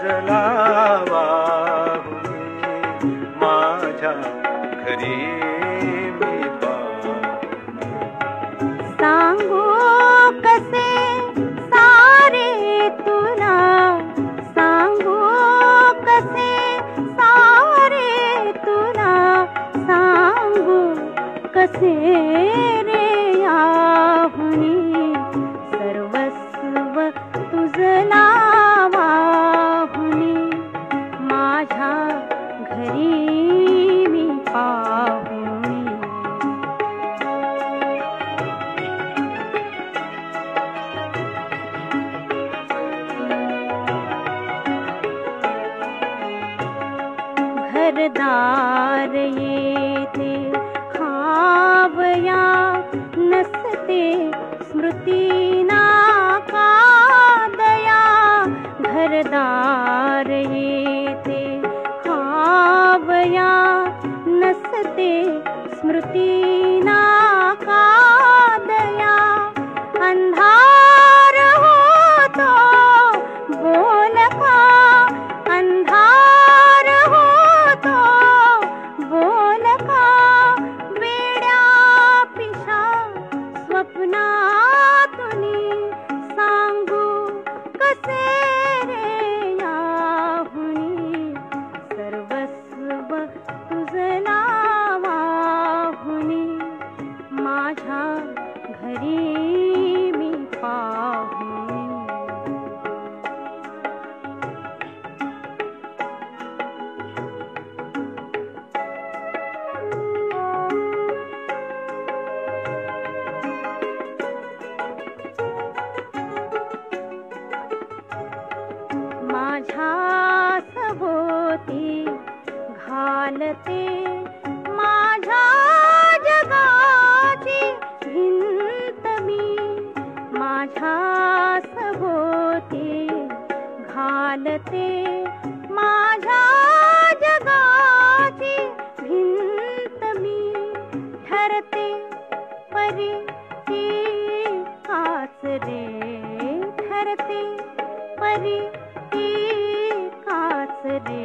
तुझला वाहुनी माझ्या घरी मी पाहुनी। सांगू कसे सारे तुला, सांगू कसे सारे तुला, सांगू कसे रे याहुनी सर्वस्व तुझला वाहुनी माझ्या घरी मी पाहुनी। घरदार येथे खावया नसते स्मृतीना कादया, घरदार येथे खावया नसते स्मृतीना कादया। अंधार होतो बोलका, अंधार होतो बोलका, वेड्या पिशा स्वप्नातुनी सांगू कसे रे याहुनी सर्वस्व तुझला वाहुनी माझ्या घरी मी पाहुनी। माझ्या सभोवती घालते माझ्या जगाची भिंत मी, माझ्या सभोवती घालते माझ्या जगाची भिंत मी, ठरते परी ती काच रे, ठरते परी ती काच रे